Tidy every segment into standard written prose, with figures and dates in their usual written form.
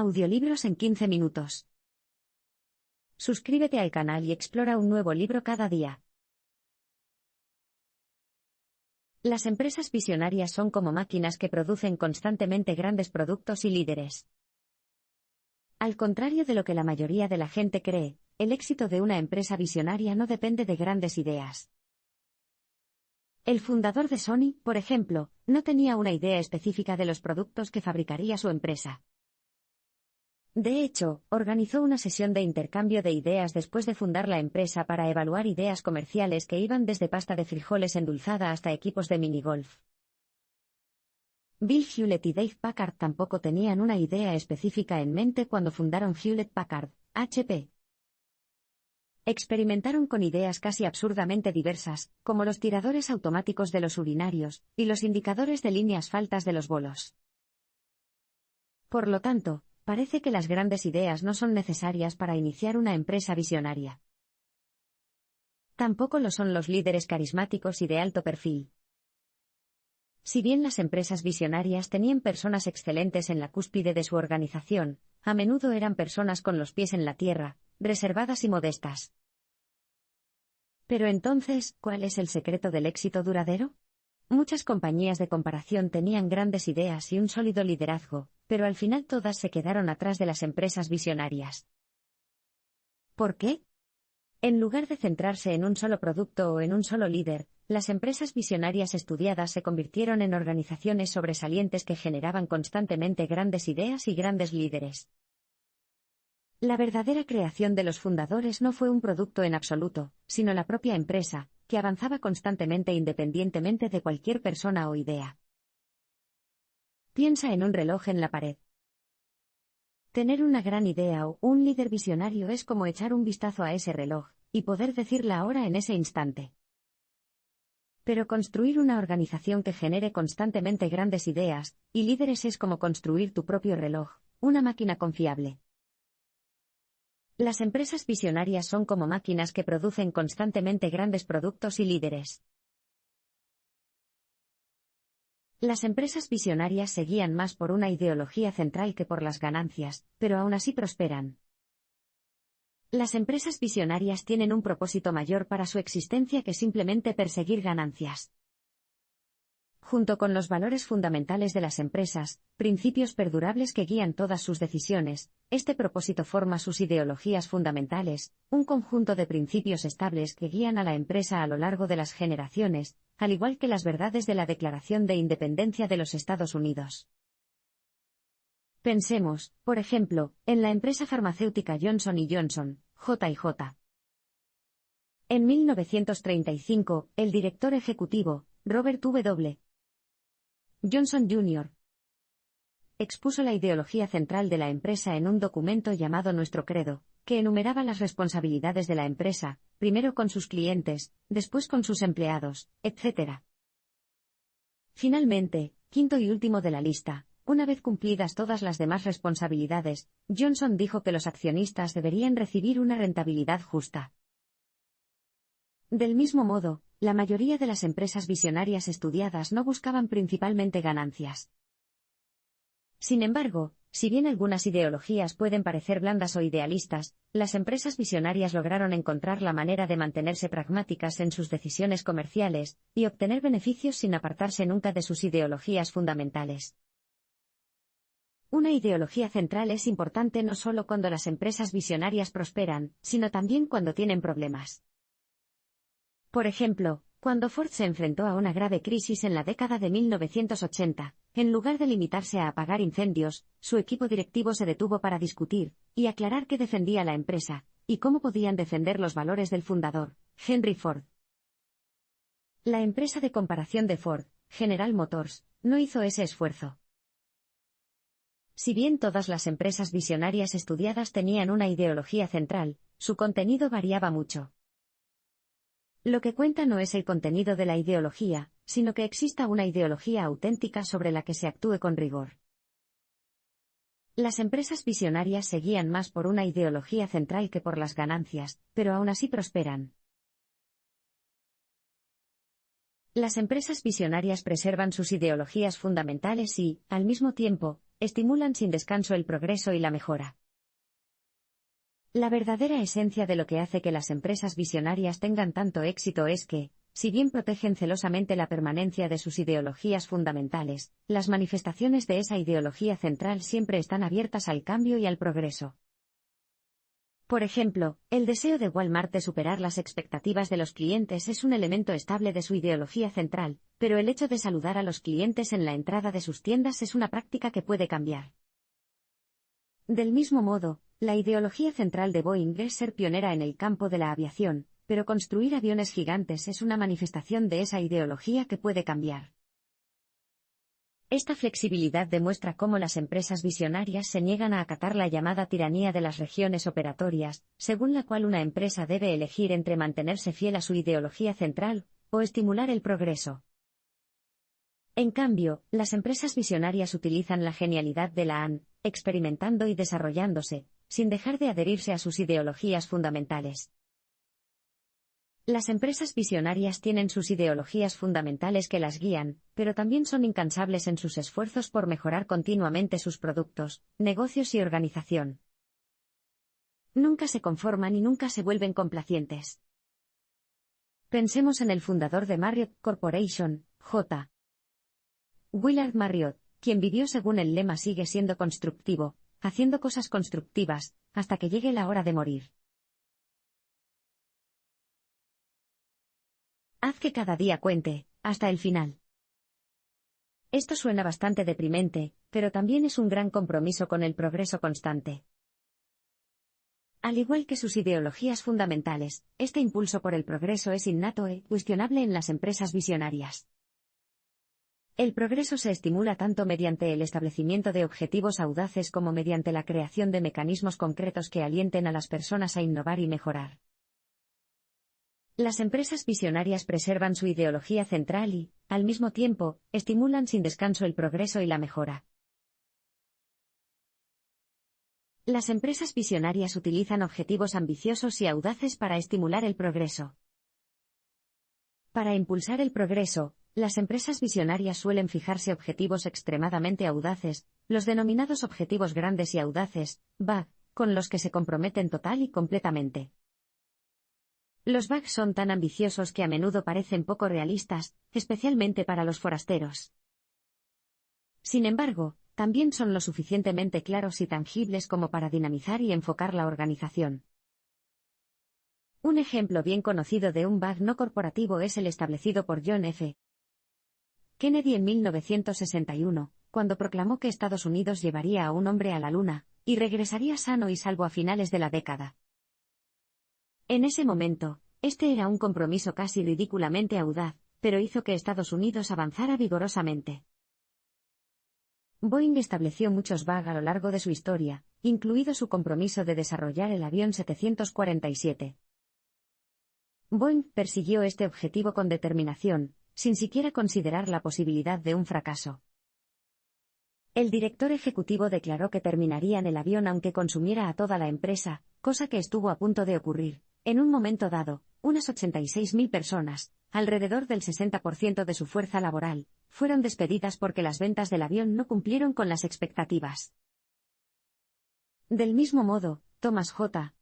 Audiolibros en 15 minutos. Suscríbete al canal y explora un nuevo libro cada día. Las empresas visionarias son como máquinas que producen constantemente grandes productos y líderes. Al contrario de lo que la mayoría de la gente cree, el éxito de una empresa visionaria no depende de grandes ideas. El fundador de Sony, por ejemplo, no tenía una idea específica de los productos que fabricaría su empresa. De hecho, organizó una sesión de intercambio de ideas después de fundar la empresa para evaluar ideas comerciales que iban desde pasta de frijoles endulzada hasta equipos de minigolf. Bill Hewlett y Dave Packard tampoco tenían una idea específica en mente cuando fundaron Hewlett-Packard, HP. Experimentaron con ideas casi absurdamente diversas, como los tiradores automáticos de los urinarios y los indicadores de líneas faltas de los bolos. Por lo tanto, parece que las grandes ideas no son necesarias para iniciar una empresa visionaria. Tampoco lo son los líderes carismáticos y de alto perfil. Si bien las empresas visionarias tenían personas excelentes en la cúspide de su organización, a menudo eran personas con los pies en la tierra, reservadas y modestas. Pero entonces, ¿cuál es el secreto del éxito duradero? Muchas compañías de comparación tenían grandes ideas y un sólido liderazgo, pero al final todas se quedaron atrás de las empresas visionarias. ¿Por qué? En lugar de centrarse en un solo producto o en un solo líder, las empresas visionarias estudiadas se convirtieron en organizaciones sobresalientes que generaban constantemente grandes ideas y grandes líderes. La verdadera creación de los fundadores no fue un producto en absoluto, sino la propia empresa, que avanzaba constantemente independientemente de cualquier persona o idea. Piensa en un reloj en la pared. Tener una gran idea o un líder visionario es como echar un vistazo a ese reloj, y poder decir la hora en ese instante. Pero construir una organización que genere constantemente grandes ideas y líderes es como construir tu propio reloj, una máquina confiable. Las empresas visionarias son como máquinas que producen constantemente grandes productos y líderes. Las empresas visionarias se guían más por una ideología central que por las ganancias, pero aún así prosperan. Las empresas visionarias tienen un propósito mayor para su existencia que simplemente perseguir ganancias. Junto con los valores fundamentales de las empresas, principios perdurables que guían todas sus decisiones, este propósito forma sus ideologías fundamentales, un conjunto de principios estables que guían a la empresa a lo largo de las generaciones, al igual que las verdades de la Declaración de Independencia de los Estados Unidos. Pensemos, por ejemplo, en la empresa farmacéutica Johnson & Johnson, J&J. En 1935, el director ejecutivo, Robert W. Johnson Jr. expuso la ideología central de la empresa en un documento llamado Nuestro Credo, que enumeraba las responsabilidades de la empresa, primero con sus clientes, después con sus empleados, etc. Finalmente, quinto y último de la lista, una vez cumplidas todas las demás responsabilidades, Johnson dijo que los accionistas deberían recibir una rentabilidad justa. Del mismo modo, la mayoría de las empresas visionarias estudiadas no buscaban principalmente ganancias. Sin embargo, si bien algunas ideologías pueden parecer blandas o idealistas, las empresas visionarias lograron encontrar la manera de mantenerse pragmáticas en sus decisiones comerciales y obtener beneficios sin apartarse nunca de sus ideologías fundamentales. Una ideología central es importante no solo cuando las empresas visionarias prosperan, sino también cuando tienen problemas. Por ejemplo, cuando Ford se enfrentó a una grave crisis en la década de 1980, en lugar de limitarse a apagar incendios, su equipo directivo se detuvo para discutir y aclarar qué defendía la empresa, y cómo podían defender los valores del fundador, Henry Ford. La empresa de comparación de Ford, General Motors, no hizo ese esfuerzo. Si bien todas las empresas visionarias estudiadas tenían una ideología central, su contenido variaba mucho. Lo que cuenta no es el contenido de la ideología, sino que exista una ideología auténtica sobre la que se actúe con rigor. Las empresas visionarias se guían más por una ideología central que por las ganancias, pero aún así prosperan. Las empresas visionarias preservan sus ideologías fundamentales y, al mismo tiempo, estimulan sin descanso el progreso y la mejora. La verdadera esencia de lo que hace que las empresas visionarias tengan tanto éxito es que, si bien protegen celosamente la permanencia de sus ideologías fundamentales, las manifestaciones de esa ideología central siempre están abiertas al cambio y al progreso. Por ejemplo, el deseo de Walmart de superar las expectativas de los clientes es un elemento estable de su ideología central, pero el hecho de saludar a los clientes en la entrada de sus tiendas es una práctica que puede cambiar. Del mismo modo, la ideología central de Boeing es ser pionera en el campo de la aviación, pero construir aviones gigantes es una manifestación de esa ideología que puede cambiar. Esta flexibilidad demuestra cómo las empresas visionarias se niegan a acatar la llamada tiranía de las regiones operatorias, según la cual una empresa debe elegir entre mantenerse fiel a su ideología central o estimular el progreso. En cambio, las empresas visionarias utilizan la genialidad de la AN, experimentando y desarrollándose, sin dejar de adherirse a sus ideologías fundamentales. Las empresas visionarias tienen sus ideologías fundamentales que las guían, pero también son incansables en sus esfuerzos por mejorar continuamente sus productos, negocios y organización. Nunca se conforman y nunca se vuelven complacientes. Pensemos en el fundador de Marriott Corporation, J. Willard Marriott, quien vivió según el lema sigue siendo constructivo, haciendo cosas constructivas, hasta que llegue la hora de morir. Haz que cada día cuente, hasta el final. Esto suena bastante deprimente, pero también es un gran compromiso con el progreso constante. Al igual que sus ideologías fundamentales, este impulso por el progreso es innato e cuestionable en las empresas visionarias. El progreso se estimula tanto mediante el establecimiento de objetivos audaces como mediante la creación de mecanismos concretos que alienten a las personas a innovar y mejorar. Las empresas visionarias preservan su ideología central y, al mismo tiempo, estimulan sin descanso el progreso y la mejora. Las empresas visionarias utilizan objetivos ambiciosos y audaces para estimular el progreso. Para impulsar el progreso, las empresas visionarias suelen fijarse objetivos extremadamente audaces, los denominados objetivos grandes y audaces, BAG, con los que se comprometen total y completamente. Los BAG son tan ambiciosos que a menudo parecen poco realistas, especialmente para los forasteros. Sin embargo, también son lo suficientemente claros y tangibles como para dinamizar y enfocar la organización. Un ejemplo bien conocido de un BAG no corporativo es el establecido por John F. Kennedy en 1961, cuando proclamó que Estados Unidos llevaría a un hombre a la Luna, y regresaría sano y salvo a finales de la década. En ese momento, este era un compromiso casi ridículamente audaz, pero hizo que Estados Unidos avanzara vigorosamente. Boeing estableció muchos BAG a lo largo de su historia, incluido su compromiso de desarrollar el avión 747. Boeing persiguió este objetivo con determinación, sin siquiera considerar la posibilidad de un fracaso. El director ejecutivo declaró que terminarían el avión aunque consumiera a toda la empresa, cosa que estuvo a punto de ocurrir. En un momento dado, unas 86.000 personas, alrededor del 60% de su fuerza laboral, fueron despedidas porque las ventas del avión no cumplieron con las expectativas. Del mismo modo, Thomas J.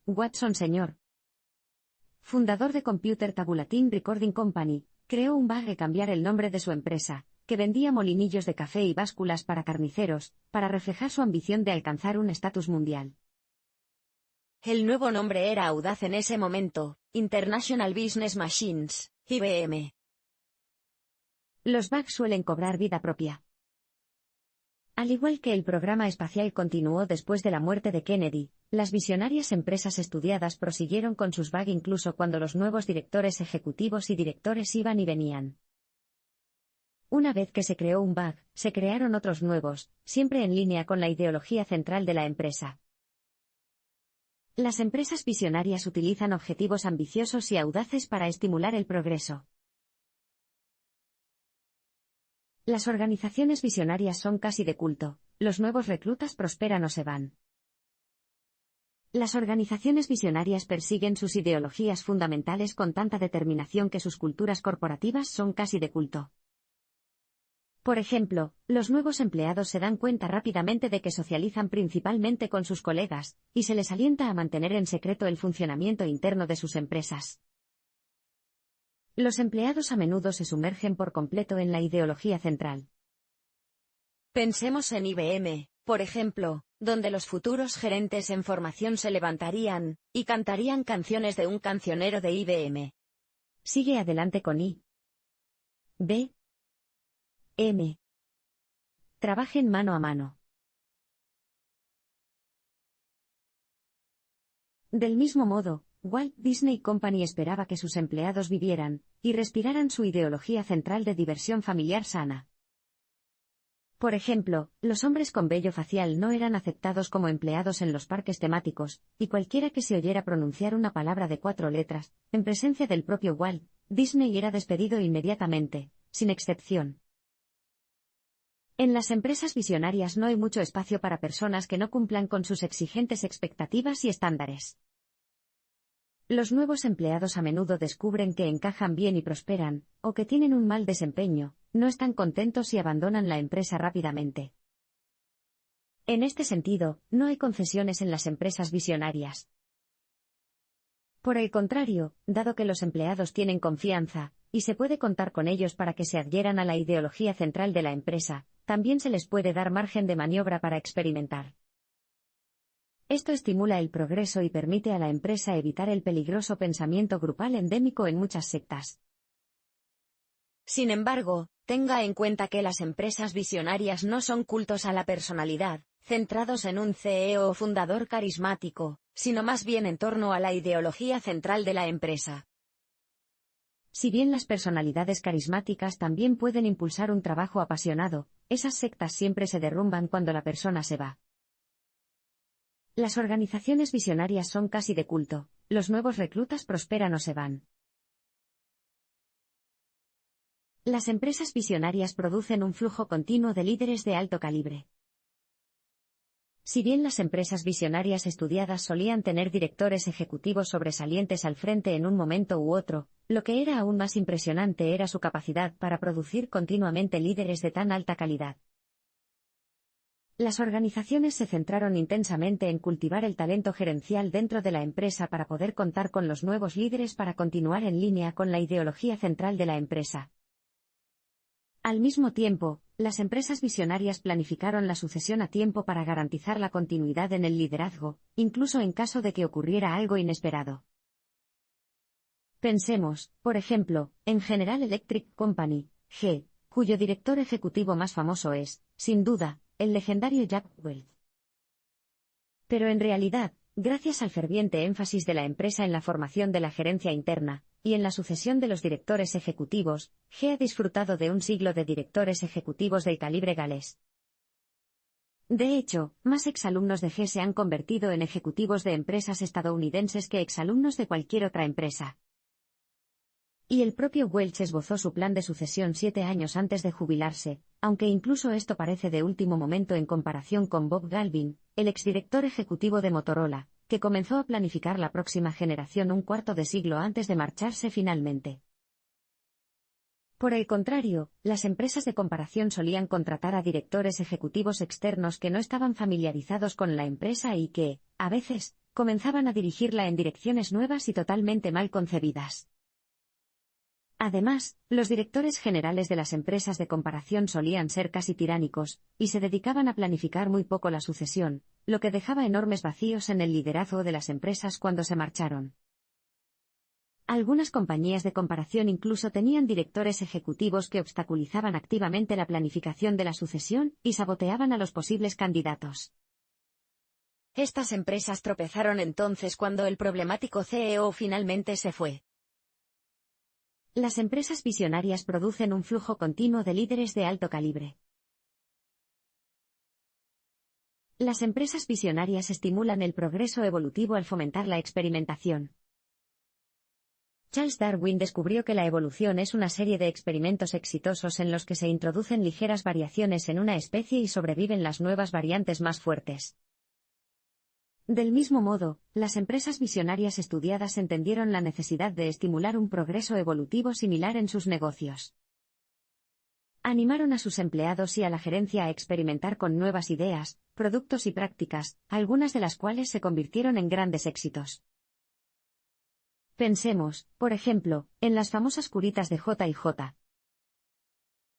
Watson Sr., fundador de Computer Tabulating Recording Company, creó un BAG de cambiar el nombre de su empresa, que vendía molinillos de café y básculas para carniceros, para reflejar su ambición de alcanzar un estatus mundial. El nuevo nombre era audaz en ese momento, International Business Machines, IBM. Los BAG suelen cobrar vida propia. Al igual que el programa espacial continuó después de la muerte de Kennedy, las visionarias empresas estudiadas prosiguieron con sus BAG incluso cuando los nuevos directores ejecutivos y directores iban y venían. Una vez que se creó un BAG, se crearon otros nuevos, siempre en línea con la ideología central de la empresa. Las empresas visionarias utilizan objetivos ambiciosos y audaces para estimular el progreso. Las organizaciones visionarias son casi de culto, los nuevos reclutas prosperan o se van. Las organizaciones visionarias persiguen sus ideologías fundamentales con tanta determinación que sus culturas corporativas son casi de culto. Por ejemplo, los nuevos empleados se dan cuenta rápidamente de que socializan principalmente con sus colegas, y se les alienta a mantener en secreto el funcionamiento interno de sus empresas. Los empleados a menudo se sumergen por completo en la ideología central. Pensemos en IBM, por ejemplo, donde los futuros gerentes en formación se levantarían y cantarían canciones de un cancionero de IBM. Sigue adelante con IBM. Trabajen mano a mano. Del mismo modo, Walt Disney Company esperaba que sus empleados vivieran y respiraran su ideología central de diversión familiar sana. Por ejemplo, los hombres con vello facial no eran aceptados como empleados en los parques temáticos, y cualquiera que se oyera pronunciar una palabra de 4 letras, en presencia del propio Walt Disney era despedido inmediatamente, sin excepción. En las empresas visionarias no hay mucho espacio para personas que no cumplan con sus exigentes expectativas y estándares. Los nuevos empleados a menudo descubren que encajan bien y prosperan, o que tienen un mal desempeño, no están contentos y abandonan la empresa rápidamente. En este sentido, no hay concesiones en las empresas visionarias. Por el contrario, dado que los empleados tienen confianza, y se puede contar con ellos para que se adhieran a la ideología central de la empresa, también se les puede dar margen de maniobra para experimentar. Esto estimula el progreso y permite a la empresa evitar el peligroso pensamiento grupal endémico en muchas sectas. Sin embargo, tenga en cuenta que las empresas visionarias no son cultos a la personalidad, centrados en un CEO o fundador carismático, sino más bien en torno a la ideología central de la empresa. Si bien las personalidades carismáticas también pueden impulsar un trabajo apasionado, esas sectas siempre se derrumban cuando la persona se va. Las organizaciones visionarias son casi de culto, los nuevos reclutas prosperan o se van. Las empresas visionarias producen un flujo continuo de líderes de alto calibre. Si bien las empresas visionarias estudiadas solían tener directores ejecutivos sobresalientes al frente en un momento u otro, lo que era aún más impresionante era su capacidad para producir continuamente líderes de tan alta calidad. Las organizaciones se centraron intensamente en cultivar el talento gerencial dentro de la empresa para poder contar con los nuevos líderes para continuar en línea con la ideología central de la empresa. Al mismo tiempo, las empresas visionarias planificaron la sucesión a tiempo para garantizar la continuidad en el liderazgo, incluso en caso de que ocurriera algo inesperado. Pensemos, por ejemplo, en General Electric Company, G, cuyo director ejecutivo más famoso es, sin duda, el legendario Jack Welch. Pero en realidad, gracias al ferviente énfasis de la empresa en la formación de la gerencia interna, y en la sucesión de los directores ejecutivos, G ha disfrutado de un siglo de directores ejecutivos del calibre galés. De hecho, más exalumnos de G se han convertido en ejecutivos de empresas estadounidenses que exalumnos de cualquier otra empresa. Y el propio Welch esbozó su plan de sucesión 7 años antes de jubilarse, aunque incluso esto parece de último momento en comparación con Bob Galvin, el exdirector ejecutivo de Motorola, que comenzó a planificar la próxima generación un cuarto de siglo antes de marcharse finalmente. Por el contrario, las empresas de comparación solían contratar a directores ejecutivos externos que no estaban familiarizados con la empresa y que, a veces, comenzaban a dirigirla en direcciones nuevas y totalmente mal concebidas. Además, los directores generales de las empresas de comparación solían ser casi tiránicos, y se dedicaban a planificar muy poco la sucesión, lo que dejaba enormes vacíos en el liderazgo de las empresas cuando se marcharon. Algunas compañías de comparación incluso tenían directores ejecutivos que obstaculizaban activamente la planificación de la sucesión y saboteaban a los posibles candidatos. Estas empresas tropezaron entonces cuando el problemático CEO finalmente se fue. Las empresas visionarias producen un flujo continuo de líderes de alto calibre. Las empresas visionarias estimulan el progreso evolutivo al fomentar la experimentación. Charles Darwin descubrió que la evolución es una serie de experimentos exitosos en los que se introducen ligeras variaciones en una especie y sobreviven las nuevas variantes más fuertes. Del mismo modo, las empresas visionarias estudiadas entendieron la necesidad de estimular un progreso evolutivo similar en sus negocios. Animaron a sus empleados y a la gerencia a experimentar con nuevas ideas, productos y prácticas, algunas de las cuales se convirtieron en grandes éxitos. Pensemos, por ejemplo, en las famosas curitas de J&J.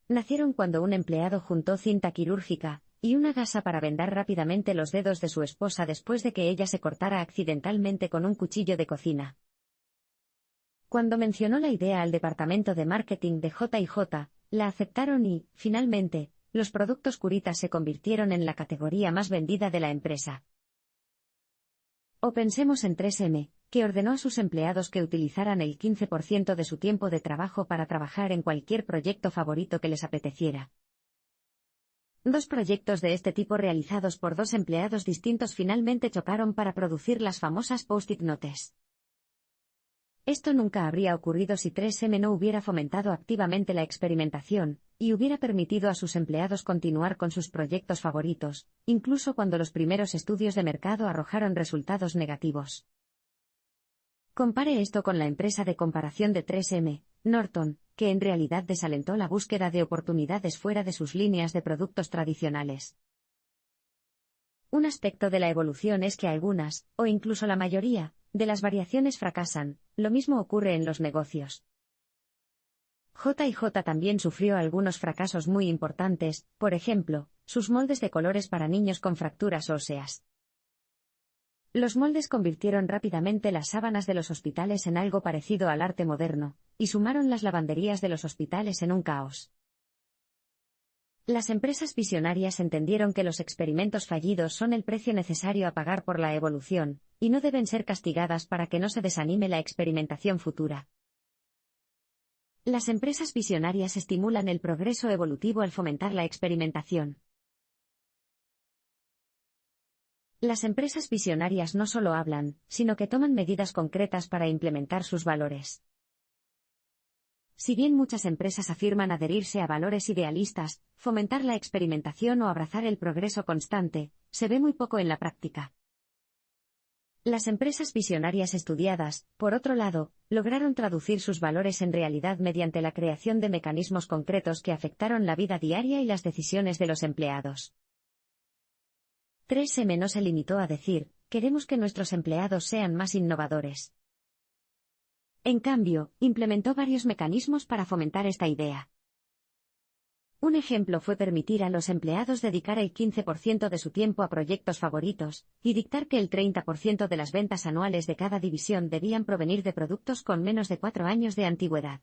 Nacieron cuando un empleado juntó cinta quirúrgica y una gasa para vendar rápidamente los dedos de su esposa después de que ella se cortara accidentalmente con un cuchillo de cocina. Cuando mencionó la idea al departamento de marketing de J&J, la aceptaron y, finalmente, los productos curitas se convirtieron en la categoría más vendida de la empresa. O pensemos en 3M, que ordenó a sus empleados que utilizaran el 15% de su tiempo de trabajo para trabajar en cualquier proyecto favorito que les apeteciera. Dos proyectos de este tipo realizados por dos empleados distintos finalmente chocaron para producir las famosas Post-it notes. Esto nunca habría ocurrido si 3M no hubiera fomentado activamente la experimentación, y hubiera permitido a sus empleados continuar con sus proyectos favoritos, incluso cuando los primeros estudios de mercado arrojaron resultados negativos. Compare esto con la empresa de comparación de 3M, Norton, que en realidad desalentó la búsqueda de oportunidades fuera de sus líneas de productos tradicionales. Un aspecto de la evolución es que algunas, o incluso la mayoría, de las variaciones fracasan. Lo mismo ocurre en los negocios. J&J también sufrió algunos fracasos muy importantes, por ejemplo, sus moldes de colores para niños con fracturas óseas. Los moldes convirtieron rápidamente las sábanas de los hospitales en algo parecido al arte moderno, y sumaron las lavanderías de los hospitales en un caos. Las empresas visionarias entendieron que los experimentos fallidos son el precio necesario a pagar por la evolución, y no deben ser castigadas para que no se desanime la experimentación futura. Las empresas visionarias estimulan el progreso evolutivo al fomentar la experimentación. Las empresas visionarias no solo hablan, sino que toman medidas concretas para implementar sus valores. Si bien muchas empresas afirman adherirse a valores idealistas, fomentar la experimentación o abrazar el progreso constante, se ve muy poco en la práctica. Las empresas visionarias estudiadas, por otro lado, lograron traducir sus valores en realidad mediante la creación de mecanismos concretos que afectaron la vida diaria y las decisiones de los empleados. 3M no se limitó a decir, queremos que nuestros empleados sean más innovadores. En cambio, implementó varios mecanismos para fomentar esta idea. Un ejemplo fue permitir a los empleados dedicar el 15% de su tiempo a proyectos favoritos, y dictar que el 30% de las ventas anuales de cada división debían provenir de productos con menos de 4 años de antigüedad.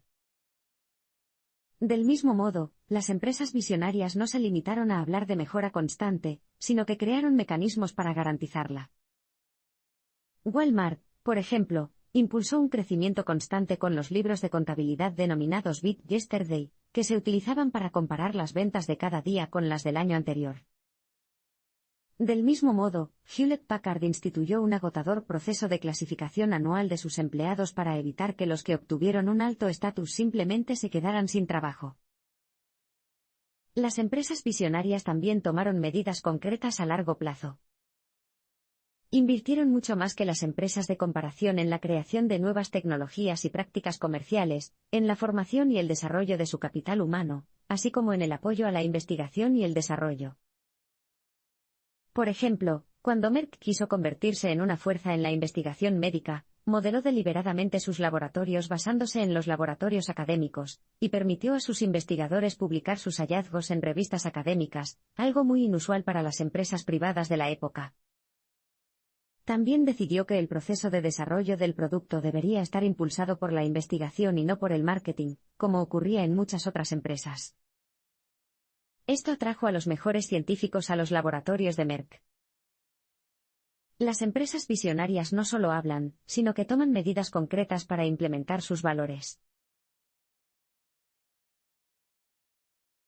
Del mismo modo, las empresas visionarias no se limitaron a hablar de mejora constante, sino que crearon mecanismos para garantizarla. Walmart, por ejemplo, impulsó un crecimiento constante con los libros de contabilidad denominados Beat Yesterday, que se utilizaban para comparar las ventas de cada día con las del año anterior. Del mismo modo, Hewlett-Packard instituyó un agotador proceso de clasificación anual de sus empleados para evitar que los que obtuvieron un alto estatus simplemente se quedaran sin trabajo. Las empresas visionarias también tomaron medidas concretas a largo plazo. Invirtieron mucho más que las empresas de comparación en la creación de nuevas tecnologías y prácticas comerciales, en la formación y el desarrollo de su capital humano, así como en el apoyo a la investigación y el desarrollo. Por ejemplo, cuando Merck quiso convertirse en una fuerza en la investigación médica, modeló deliberadamente sus laboratorios basándose en los laboratorios académicos, y permitió a sus investigadores publicar sus hallazgos en revistas académicas, algo muy inusual para las empresas privadas de la época. También decidió que el proceso de desarrollo del producto debería estar impulsado por la investigación y no por el marketing, como ocurría en muchas otras empresas. Esto atrajo a los mejores científicos a los laboratorios de Merck. Las empresas visionarias no solo hablan, sino que toman medidas concretas para implementar sus valores.